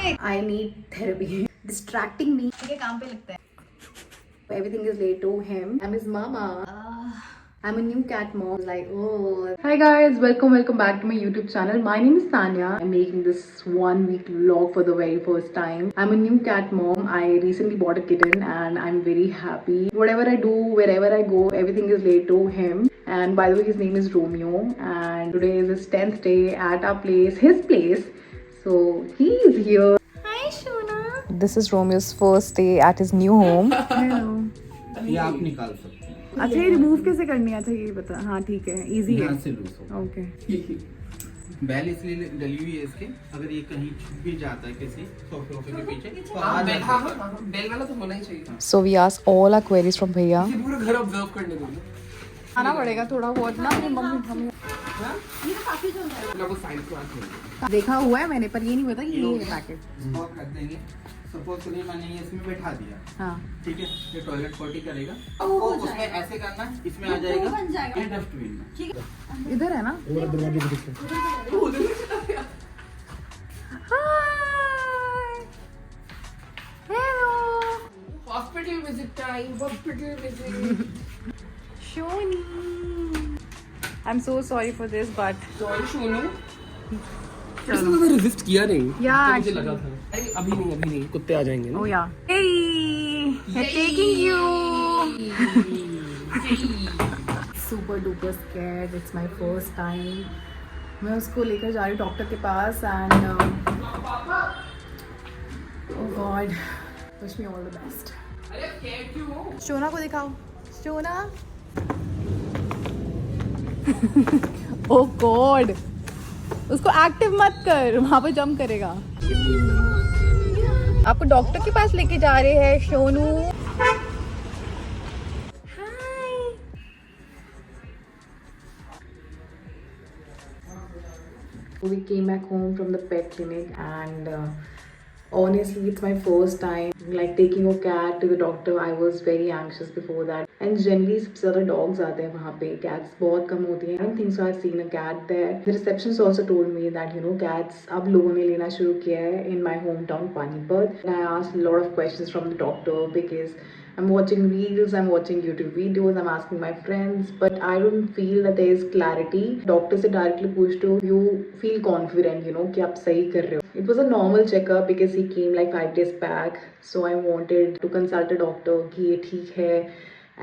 I need therapy. Distracting me. के काम पे लगता है. Everything is late to him. I'm his mama. I'm a new cat mom. Like, oh. Hi guys, welcome back to my YouTube channel. My name is Tanya. I'm making this 1 week vlog for the very first time. I'm a new cat mom. I recently bought a kitten and I'm very happy. Whatever I do, wherever I go, everything is laid to him. And by the way, his name is Romeo. And today is his 10th day at our place, his place. So he is here. Hi Shona. This is Romeo's first day at his new home. Hello. ये आप निकाल सकते हैं. अच्छा ये remove कैसे करनी है? अच्छा ये बता. हाँ ठीक है, इजी है. यहाँ से लूज हो. ओके. बैल इसलिए डली हुई है इसके, अगर ये कहीं छुप भी जाता है किसी सोफे के पीछे तो आ हाँ जाएगा. बेल वाला तो होना ही चाहिए. So we ask all our queries from भैया. ये पूरा घर ऑब्जर्व करने दो. आना पड़ेगा थोड़ा बहुत ना. मम्मी हमें ना वो साइड को आके देखा हुआ है मैंने, पर ये नहीं पता कि ये है पैकेट. स्टॉक रख देंगे. सपोज करिए मैंने ये इसमें बैठा दिया. हाँ. ठीक है, ये टॉयलेट पॉटी करेगा और उसमें ऐसे करना, इसमें आ जाएगा ये डस्टबिन में. इधर है ना. Hello. Hospital visit time. Hospital visit. Shoni. I'm so sorry for this, but sorry Sonu. इसने तो रेजिस्ट किया नहीं. Yeah, तो मुझे लगा था. अभी नहीं कुत्ते आ जाएंगे ना. oh yeah. Hey, we're taking you. Super duper scared. It's my first time. मैं उसको लेकर जा रही हूँ डॉक्टर के पास and oh God, wish me all the best. अरे क्या क्यों हो? शोना को दिखाओ. शोना. Oh God. उसको एक्टिव मत कर, वहाँ पे जंप करेगा. आपको डॉक्टर के पास लेके जा रहे हैं Shonu. We came back home from the pet clinic and honestly it's my first time like taking a cat to the doctor. I was very anxious before that and generally सबसे ज़्यादा dogs आते हैं वहाँ पे, cats बहुत कम होती हैं. I don't think so I've seen a cat there. The receptionist also told me that you know cats अब लोगों ने लेना शुरू किया है in my hometown Panipat. And I asked a lot of questions from the doctor because I'm watching reels, I'm watching YouTube videos, I'm asking my friends, but I don't feel that there is clarity. Doctor से directly पूछते you feel confident, you know, कि आप सही कर रहे हो. It was a normal checkup because he came like 5 days back, so I wanted to consult a doctor कि ये ठीक है.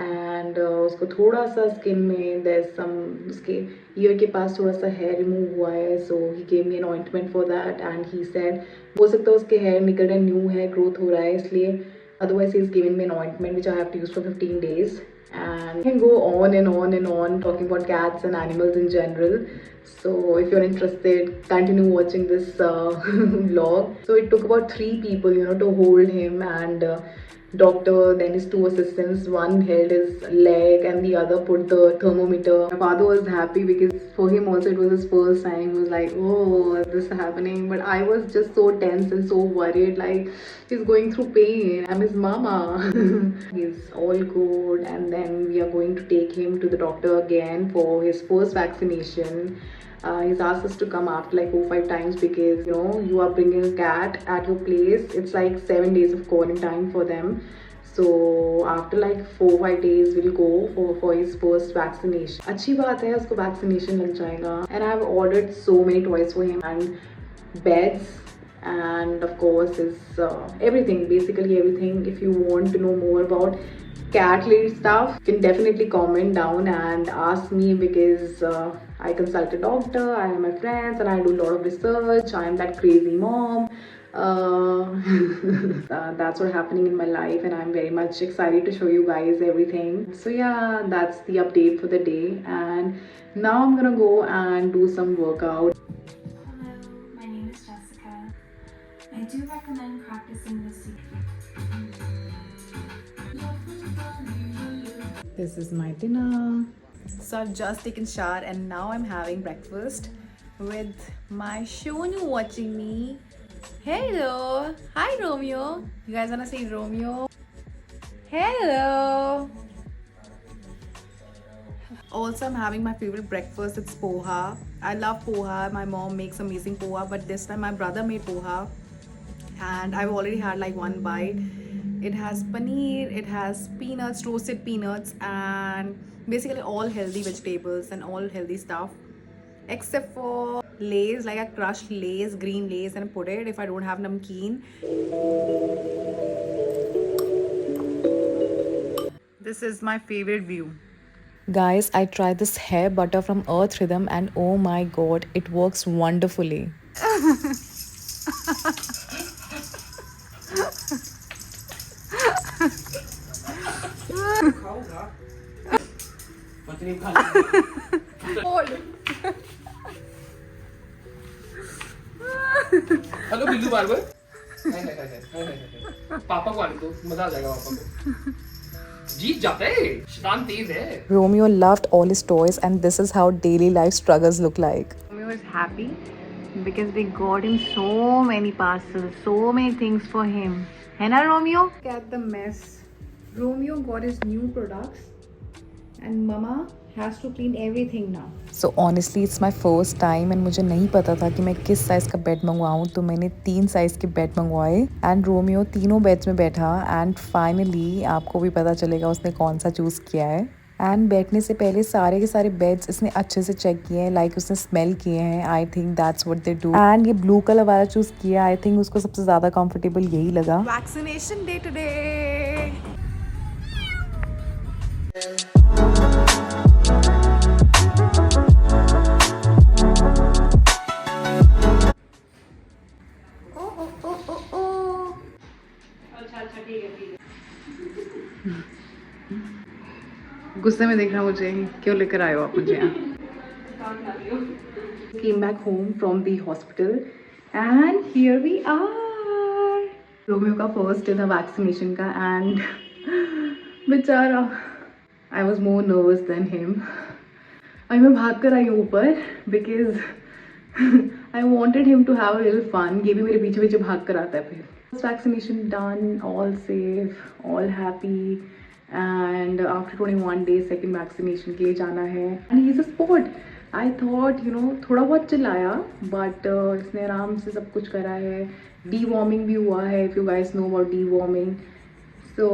And उसको थोड़ा सा स्किन में there's some उसके ईयर के पास थोड़ा सा हेयर रिमूव हुआ है, so he gave me an ointment for that and he said हो सकता है उसके हेयर निकल रहे, न्यू हेयर ग्रोथ हो रहा है इसलिए. Otherwise, he's given me an ointment which I have to use for 15 days. And I can go on and on and on talking about cats and animals in general. So if you're interested, continue watching this vlog. So it took about 3 people, you know, to hold him and doctor, then his 2 assistants. One held his leg and the other put the thermometer. My father was happy because for him also it was his first time. He was like, oh, this is happening. But I was just so tense and so worried, like he's going through pain. I'm his mama. He's all good and then we are going to take him to the doctor again for his first vaccination. He's asked us to come after like 4-5 times because you know you are bringing a cat at your place. It's like 7 days of quarantine for them. So after like 4-5 days we'll go for his first vaccination. अच्छी बात है उसको vaccination लग जाएगा. And I've ordered so many toys for him and beds and of course his everything, basically everything. If you want to know more about cat related stuff, you can definitely comment down and ask me because I consult a doctor, I have my friends and I do a lot of research. I am that crazy mom. That's what's happening in my life and I'm very much excited to show you guys everything. So yeah, that's the update for the day and now I'm gonna go and do some workout. Hello, my name is Jessica. I do recommend practicing this. This is my dinner. So I've just taken shower and now I'm having breakfast with my Shonu watching me. Hello. Hi Romeo. You guys wanna say Romeo? Hello. Also, I'm having my favorite breakfast. It's poha. I love poha. My mom makes amazing poha, but this time my brother made poha. and I've already had like one bite. It has paneer, it has peanuts, roasted peanuts, and basically all healthy vegetables and all healthy stuff, except for Lay's, like a crushed Lay's, green Lay's, and put it if I don't have namkeen. This is my favorite view. Guys, I tried this hair butter from Earth Rhythm and oh my god, it works wonderfully. पत्नी खा hello Billu barber पापा को आने दो मजा आ जाएगा पापा को जीत जाता है शैतान तेज है Romeo loved all his toys and this is how daily life struggles look like. Romeo is happy because we got him so many parcels, so many things for him. है ना Romeo? Look at the mess. Romeo got his new products and Mama has to clean everything now. So honestly it's my first time and मुझे नहीं पता था कि मैं किस size का बेड मंगवाऊँ, तो मैंने 3 साइज़ के बेड मंगवाए एंड रोमियो तीनों बेड्स में बैठा एंड फाइनली आपको भी पता चलेगा उसने कौन सा चूज़ किया है. एंड बैठने से पहले सारे के सारे बेड्स इसने अच्छे से चेक किए हैं, लाइक उसने स्मेल किए हैं. I think that's what they do. And ये ब्लू कलर वाला चूज़ किया, आई थिंक उसको सबसे ज़्यादा कंफर्टेबल यही लगा. Vaccination day today. गुस्से में देखना मुझे, क्यों लेकर आए हो आप मुझे यहाँ. Came back home from the hospital and here we are. Romeo का फर्स्ट डे था वैक्सीनेशन का एंड बेचारा I was more nervous than him. अभी मैं भाग कर आई हूँ ऊपर because I wanted him to have a little fun. ये भी मेरे पीछे पीछे भाग कर आता है फिर. Vaccination done, all safe, all happy. And after 21 days second vaccination के लिए जाना है and he's a sport. I thought थोड़ा बहुत चिल्लाया but इसने आराम से सब कुछ करा है. Deworming भी हुआ है, if you guys know about deworming. So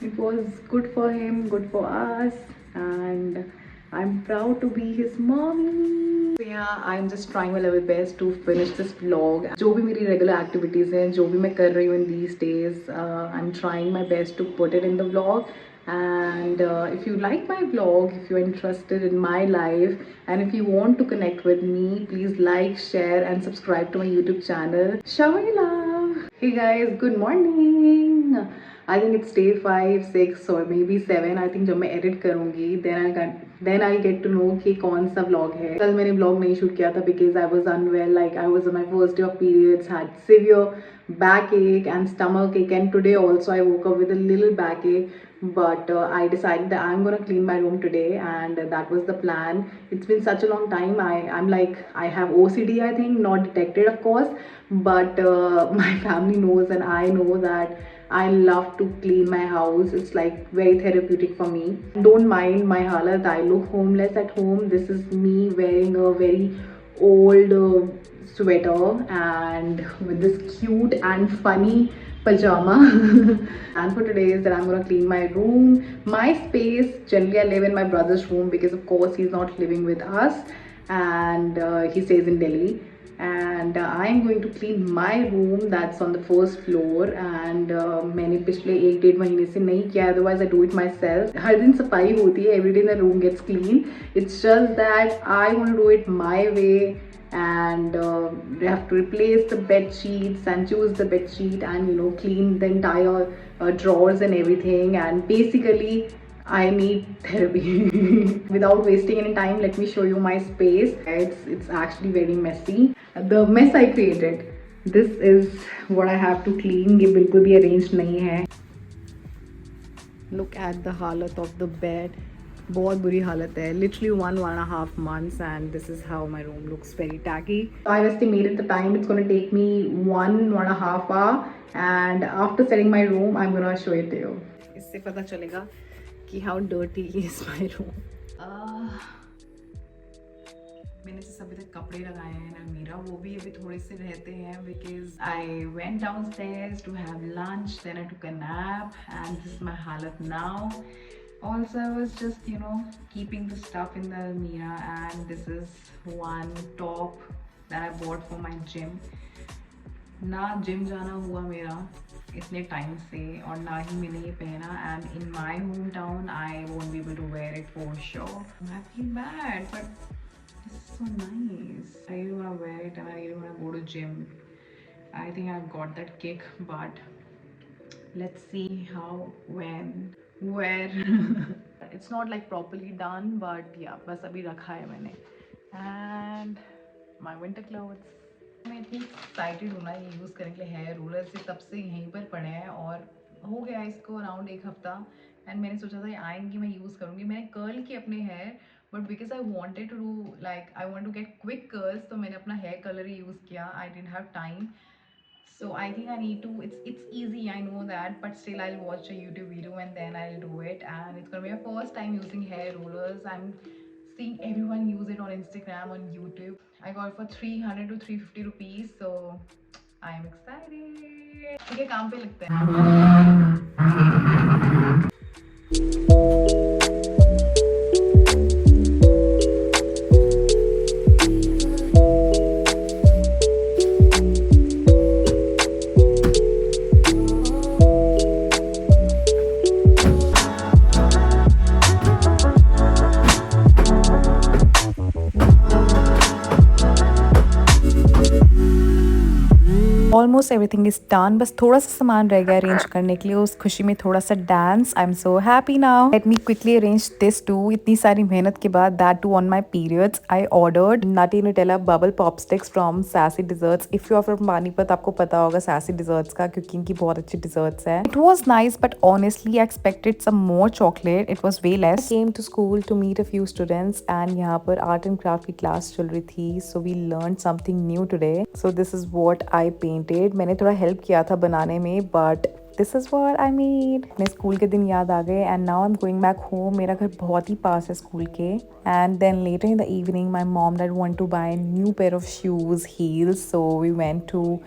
it was good for him, good for us, and I'm proud to be his mommy. So yeah, I'm just trying my level best to finish this vlog. जो भी मेरी regular activities हैं, जो भी मैं कर रही हूँ in these days, I'm trying my best to put it in the vlog. And if you like my vlog, if you're interested in my life, and if you want to connect with me, please like, share, and subscribe to my YouTube channel. Shower love. Hey guys, good morning. I think it's day 5, 6 or maybe 7. I think जब मैं edit करूँगी then I'll get to know कि कौन सा vlog है. कल मैंने vlog नहीं shoot किया था because I was unwell. Like I was on my first day of periods, had severe backache and stomach ache, and today also I woke up with a little backache. But I decided that I'm gonna clean my room today, and that was the plan. It's been such a long time. I'm like, I have OCD, I think, not detected of course, but my family knows and I know that I love to clean my house. It's like very therapeutic for me. Don't mind my halat. I look homeless at home. This is me wearing a very old sweater and with this cute and funny pajama. And for today is that I'm gonna clean my room, my space. Generally I live in my brother's room because of course he's not living with us and he stays in Delhi. And I'm going to clean my room that's on the first floor. And मैंने पिछले 1-1.5 महीने से नहीं किया, otherwise I do it myself. हर दिन सफाई होती है, every day the room gets clean. It's just that I want to do it my way. And they have to replace the bed sheets and choose the bed sheet and clean the entire drawers and everything, and basically I need therapy. Without wasting any time, let me show you my space. It's actually very messy. The mess I created, this is what I have to clean. ये बिल्कुल भी arranged नहीं है. Look at the halat of the bed. बहुत बुरी हालत है. Literally 1.5 months and this is how my room looks, very tacky. I've estimated the time it's going to take me 1.5 hour, and after setting my room I'm going to show it to you. इससे पता चलेगा कि how dirty is my room. मैंने जिस अभी तक कपड़े लगाए हैं ना मेरा वो भी अभी थोड़े से रहते हैं because I went downstairs to have lunch then I took a nap and this is my हालत now. Also, I was just, keeping the stuff in the Almira, and this is one top that I bought for my gym. ना gym जाना हुआ मेरा इतने time से और ना ही मैंने ये पहना and in my hometown I won't be able to wear it for sure. I feel bad but this is so nice. I really want to wear it and I really want to go to gym. I think I've got that kick, but let's see how, when, where. It's not like properly done, but yeah, बस अभी रखा है मैंने. And my winter clothes. मैं इतनी excited हूँ ना ये यूज़ करने के लिए. हेयर रोलर से तब से यहीं पर पड़े हैं और हो गया इसको अराउंड एक हफ्ता. एंड मैंने सोचा था ये आएंगी मैं यूज़ करूँगी. मैंने कर्ल किए अपने hair but because I wanted to do like I want to get quick curls तो मैंने अपना हेयर कलर ही यूज़ किया. I didn't have time. So I think I need to, it's easy, I know that, but still I'll watch a YouTube video and then I'll do it. And it's gonna be my first time using hair rollers. I'm seeing everyone use it on Instagram, on YouTube. I got it for 300 to 350 rupees, so I'm excited. ठीक है काम पे लगते हैं. Almost everything is done. बस थोड़ा सा सामान रह गया अरेंज करने के लिए. उस खुशी में थोड़ा सा dance. I am so happy now. Let me quickly arrange this too. इतनी सारी मेहनत के बाद that too on my periods I ordered nutty Nutella bubble pop sticks from sassy desserts. If you are from Panipat आपको पता होगा सासी desserts का क्योंकि इनकी बहुत अच्छी डिजर्ट्स है. It was nice but honestly I expected some more chocolate. It was way less. Came to school to meet a few students and यहाँ पर आर्ट एंड क्राफ्ट की क्लास चल रही थी. So we learn something new today. So this is what I painted. मैंने थोड़ा help किया था बनाने में but this is what I made. अपने स्कूल के दिन याद आ गए and now I am going back home. मेरा घर बहुत ही पास है स्कूल के. And then later in the evening my mom dad want to buy new pair of shoes heels. So we went to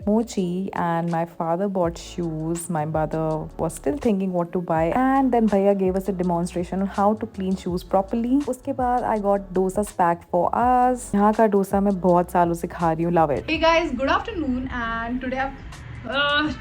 Mochi and my father bought shoes. My mother was still thinking what to buy and then Bhaiya gave us a demonstration on how to clean shoes properly. उसके बाद I got dosas packed for us. यहाँ का डोसा मैं बहुत सालों से खा रही हूँ. Love it. Hey guys, good afternoon and today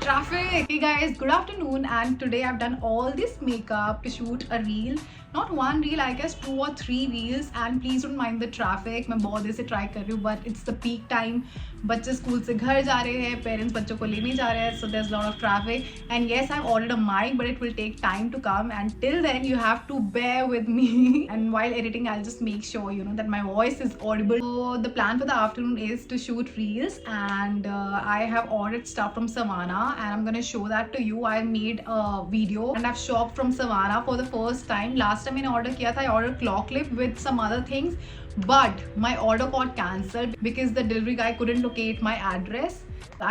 traffic. Hey guys, good afternoon and today I've done all this makeup to shoot a reel. Not one reel, I guess 2 or 3 reels and please don't mind the traffic. मैं बहुत देर से try कर रही हूँ but it's the peak time. बच्चे school से घर जा रहे हैं, पेरेंट्स बच्चों को लेने जा रहे हैं, so there's a lot of traffic. And yes, I've ordered a mic but it will take time to come and till then you have to bear with me. And while editing I'll just make sure that my voice is audible. So the plan for the afternoon is to shoot reels and I have ordered stuff from Savannah and I'm gonna show that to you. I made a video and I've shopped from Savannah for the first time. Last time मैंने order किया था, I ordered claw clip with some other things. But my order got cancelled because the delivery guy couldn't locate my address.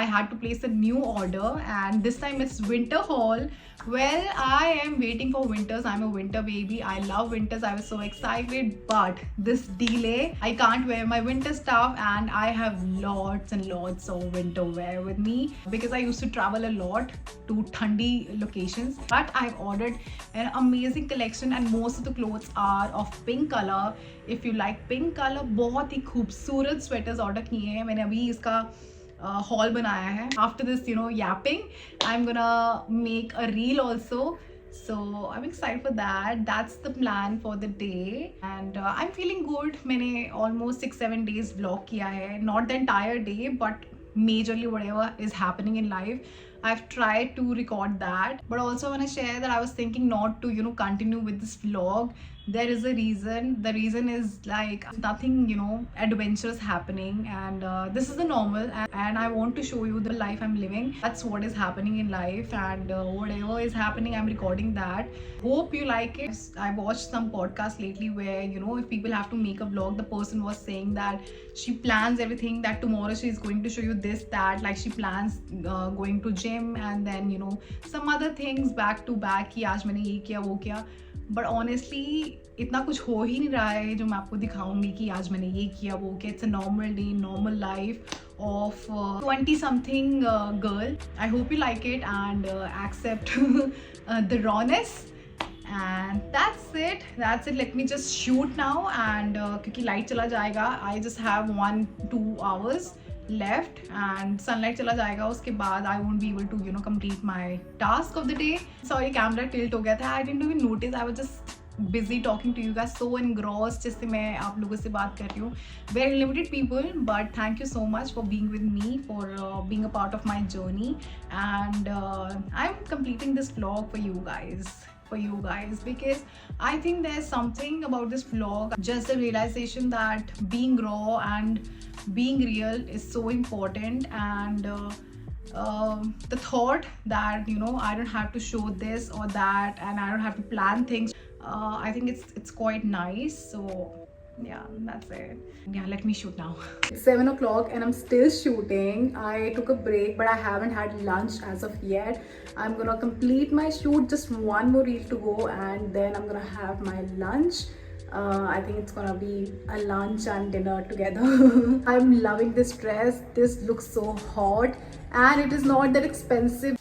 I had to place a new order and this time it's winter haul. Well, I am waiting for winters. I'm a winter baby. I love winters. I was so excited, but this delay, I can't wear my winter stuff and I have lots and lots of winter wear with me because I used to travel a lot to thandi locations. But I've ordered an amazing collection and most of the clothes are of pink color. If you like pink color, बहुत ही खूबसूरत sweaters order किए हैं. मैंने अभी इसका haul बनाया है. After this yapping, I'm gonna make a reel also. So I'm excited for that. That's the plan for the day and I'm feeling good. मैंने almost 6-7 days vlog किया है. Not the entire day but majorly whatever is happening in life. I've tried to record that but also I want to share that I was thinking not to continue with this vlog. There is a reason. The reason is like nothing adventurous happening and this is the normal and I want to show you the life I'm living. That's what is happening in life and whatever is happening I'm recording that. Hope you like it. I watched some podcasts lately where if people have to make a vlog, the person was saying that she plans everything, that tomorrow she is going to show you this, that, like she plans going to gym and then some other things back to back कि आज मैंने ये किया वो किया. But honestly इतना कुछ हो ही नहीं रहा है जो मैं आपको दिखाऊंगी कि आज मैंने ये किया वो किया. It's a normal day, normal life of 20 something girl. I hope you like it and accept the rawness, and that's it. Let me just shoot now and क्योंकि light चला जाएगा, I just have 1-2 hours left and sunlight चला जाएगा, उसके बाद I won't be able to complete my task of the day. Sorry, camera tilt हो गया था. I didn't even notice. I was just busy talking to you guys, so engrossed जैसे मैं आप लोगों से बात कर रही हूँ. Very limited people, but thank you so much for being with me, for being a part of my journey, and I'm completing this vlog for you guys because I think there's something about this vlog, just the realization that being raw and being real is so important, and the thought that I don't have to show this or that and I don't have to plan things. I think it's quite nice. So yeah, that's it. Yeah, let me shoot now. It's 7 o'clock and I'm still shooting. I took a break, but I haven't had lunch as of yet. I'm gonna complete my shoot, just one more reel to go, and then I'm gonna have my lunch. I think it's gonna be a lunch and dinner together. I'm loving this dress. This looks so hot and it is not that expensive.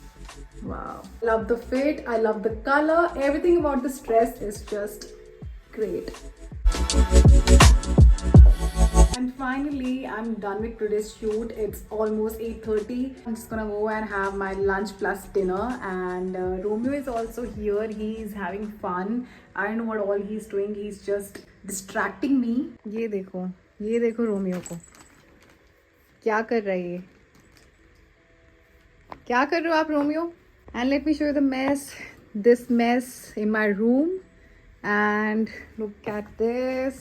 Wow, love the fit, I love the color, everything about this dress is just great. And finally I'm done with today's shoot. It's almost 8:30. I'm just gonna go and have my lunch plus dinner, and Romeo is also here. He's having fun. I don't know what all he's doing. He's just distracting me. ये देखो Romeo को क्या कर रहा है ये. क्या कर रहे हो आप Romeo? And let me show you the mess, this mess in my room, and look at this,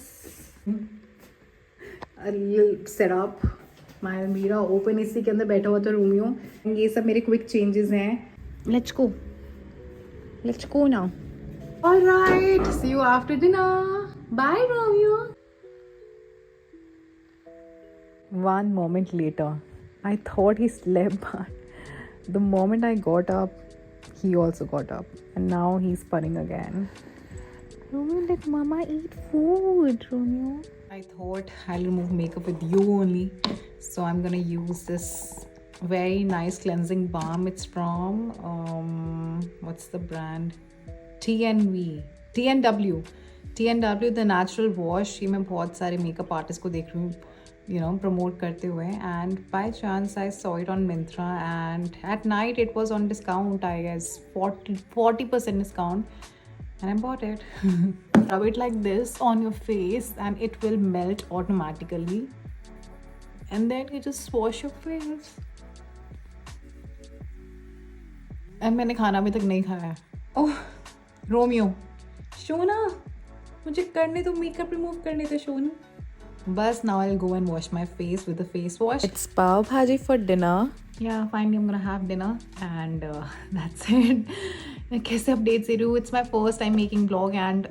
a little setup. My almirah open, इसी के अंदर बैठा हुआ था रोमियो. ये सब मेरे quick changes हैं. Let's go now. All right, see you after dinner. Bye Romeo. One moment later, I thought he slept, but the moment I got up, he also got up, and now he's purring again. Romeo, let mama eat food, Romeo. I thought I'll remove makeup with you only, so I'm gonna use this very nice cleansing balm. It's from what's the brand? TNW, the natural wash. ये मैं बहुत सारे makeup artists को देख रही हूँ promote करते हुए, and by chance I saw it on Myntra, and at night it was on discount, I guess 40% discount, and I bought it. Rub it like this on your face and it will melt automatically, and then you just wash your face. and मैंने खाना अभी तक नहीं खाया है. ओह Romeo, Shona मुझे करने दो, मेकअप रिमूव करने दो Shona. But now I'll go and wash my face with the face wash. It's pav bhaji for dinner. Yeah, finally I'm gonna have dinner, and that's it. कैसे updates दे रही हूँ. It's my first time making vlog, and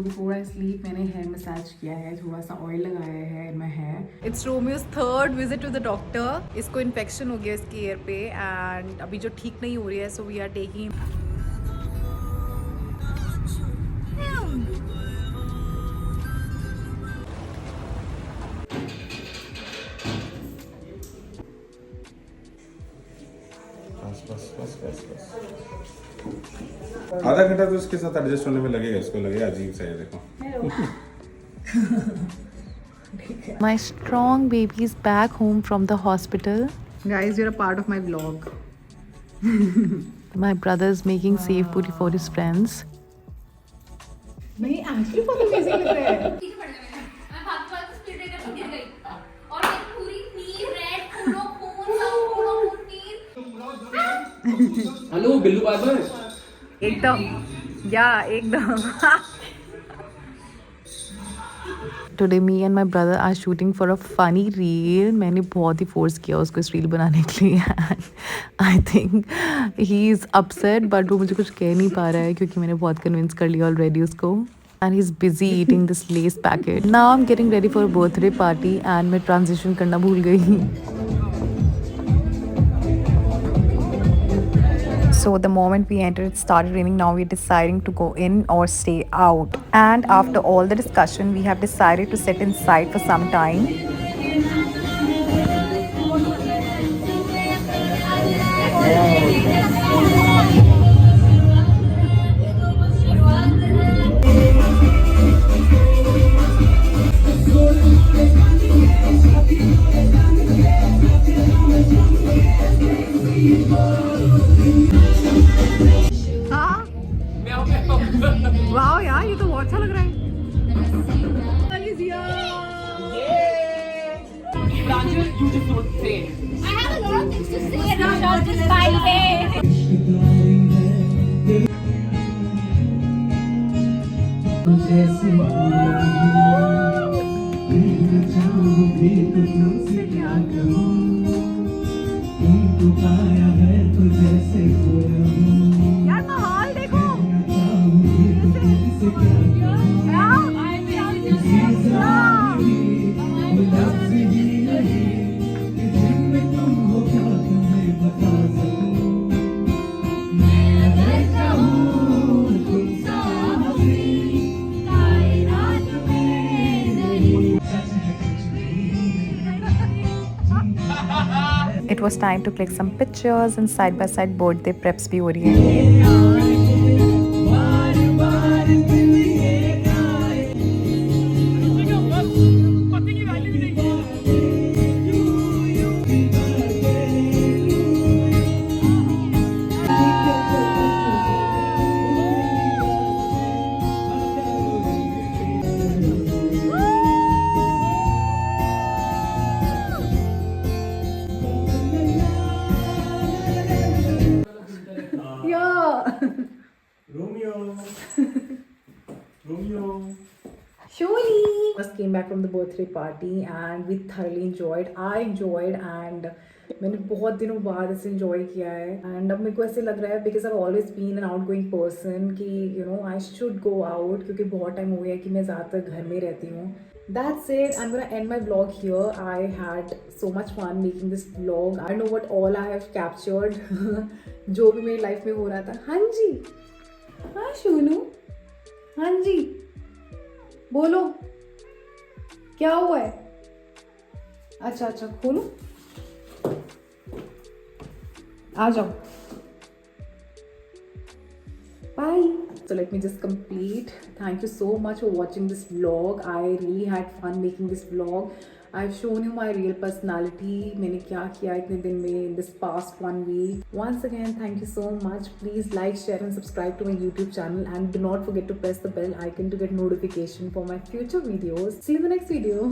before I sleep मैंने hair massage किया है, थोड़ा सा oil लगाया है in my hair. It's Romeo's third visit to the doctor. इसको infection हो गया इसके ear पे, and अभी जो ठीक नहीं हो रही है, so we are taking आधा घंटा तो उसके साथ एडजस्ट होने में लगेगा, इसको लगेगा अजीब सा है. देखो My strong baby is back home from the hospital. guys, you're a part of my vlog. My brother is making safe puri for his friends. नहीं एक्चुअली बहुत अमेजिंग लग रहा है. मैं भाग स्पीड ब्रेकर पे गिर गई और मेरी पूरी नी रेड पूरा खून सब पूरा नी. हेलो बिल्लू बाबर. एकदम Today me and my brother are shooting for a funny reel. मैंने बहुत ही force किया उसको इस reel बनाने के लिए, and I think he is upset, but वो मुझे कुछ कह नहीं पा रहा है क्योंकि मैंने बहुत convince कर लिया already उसको. And he's busy eating this Lay's packet. Now I'm getting ready for a birthday party, and मैं transition करना भूल गई. So the moment we entered, it started raining. Now we're deciding to go in or stay out. And after all the discussion, we have decided to sit inside for some time. वाह यार ये तो बहुत अच्छा लग रहा है I have a lot of things to say and I'm not just vibing. यार माहौल देखो It was time to click some pictures and side by side birthday preps भी हो रही है. Just came back from the birthday party and we thoroughly enjoyed. I enjoyed and मैंने बहुत दिनों बाद ऐसे enjoy किया है and अब मेरे को ऐसे लग रहा है because I've always been an outgoing person कि you know I should go out क्योंकि बहुत time हो गया है कि मैं ज़्यादातर घर में रहती हूँ. That's it. I'm gonna end my vlog here. I had so much fun making this vlog. I don't know what all I have captured. जो भी मेरी life में हो रहा था. हाँ जी. हाँ शोनू. हाँ जी. बोलो. क्या हुआ है? अच्छा अच्छा खोलो. आ जाओ. Bye. So let me just complete. Thank you so much for watching this vlog. I really had fun making this vlog. I've shown you my real personality. मैंने क्या किया इतने दिन में in this past 1 week. Once again, thank you so much. Please like, share and subscribe to my YouTube channel and do not forget to press the bell icon to get notification for my future videos. See you in the next video.